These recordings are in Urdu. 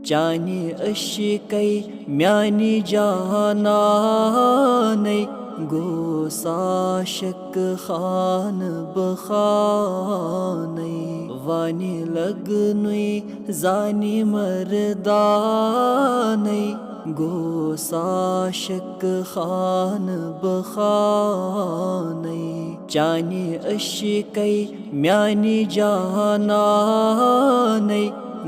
چانہِ عشقے میانہِ جانانَے گوٚو عاشق خانہٕ بخانَے وانہِ لگنٕے زانہِ مردانَے گوٚو عاشق خانہٕ بخانَے چانہِ عشقے میانہِ جانانَے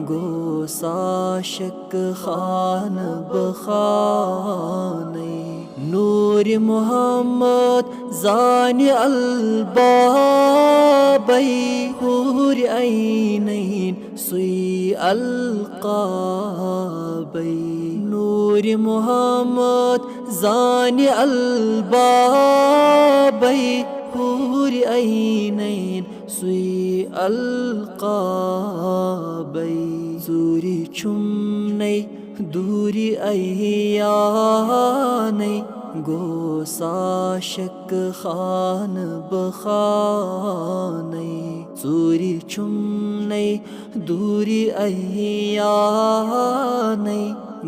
گوٚو عاشق خانہٕ بخانَے نوٗرِ محمد زانہِ البابَے حوٗرِ عینَین سُے القابَے نوٗرِ محمد زانہِ البابَے حوٗرِ عینَین سُے القابَے ژوٗرِ چھُمنَے دوٗرِ عیانَے گوٚو عاشق خانہٕ بخانَے ژوٗرِ چھُمنَے دوٗرِ عیانَے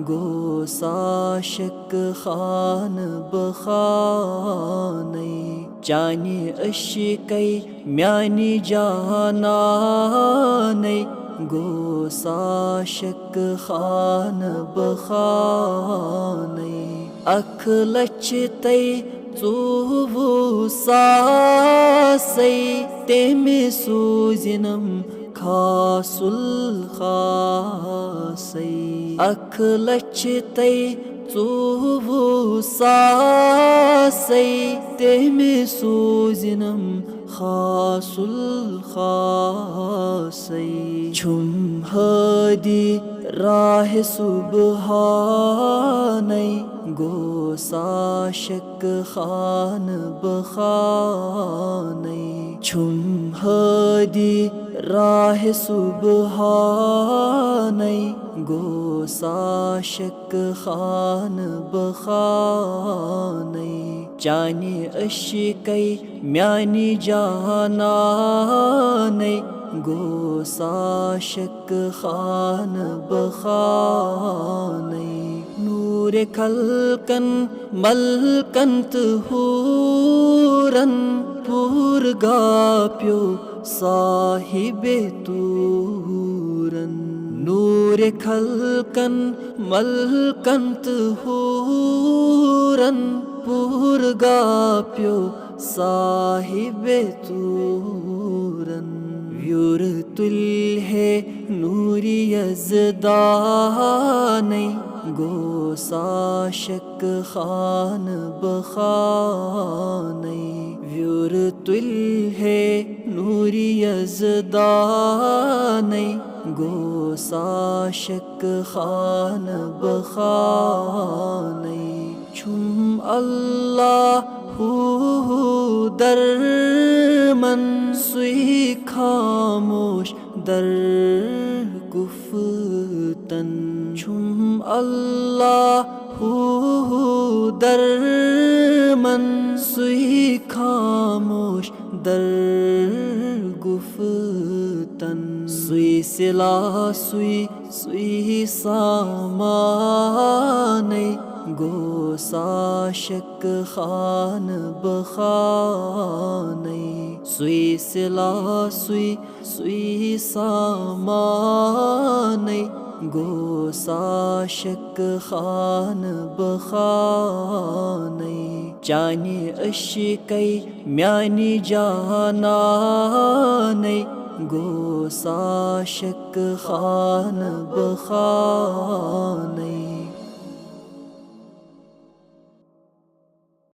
گوٚو عاشق خانہٕ بخانَے چانہِ عشقے میانہِ جانانَے گوٚو عاشق خانہٕ بخانَے 1,24,000 تٔمۍ سوٗزِنَم خاص الخاصَے 1,24,000 تٔمۍ سوٗزِنَم خاص الخاصَے چھُم ہادی راہِ سُبحانَے گوٚو عاشق خانہٕ بخانَے چھُم ہادی راہِ سُبحانَے گوٚو عاشق خانہٕ بخانَے چانہِ عشقے میانہِ جانانَے گوٚو عاشق خانہٕ بخانَے نوٗرِ خلقن ملکن تہٕ حوٗرن پوٗرٕ گاپیو صاحبِ طوٗرن نوٗرِ خلقن ملکن تہٕ حوٗرن پوٗرٕ گاپیو صاحبِ طوٗرن ویُر تُلہِ نوٗرِ یزدانَے گوٚو عاشق خانہٕ بخانَے ویُر تُلہِ نوٗرِ یزدانَے گوٚو عاشق خانہٕ بخانَے چھُم اللہ درمن سُے خاموش در گفتن چھُم اللہ درمن سُے خاموش در گفتن سُے صِلا سُے سامانَے گوٚو عاشق خانہٕ بخانَے سُے صِلا سُے سامانَے گوٚو عاشق خانہٕ بخانَے چانہِ عشقے میانہِ جانانَے گوٚو عاشق خانہٕ بخانَے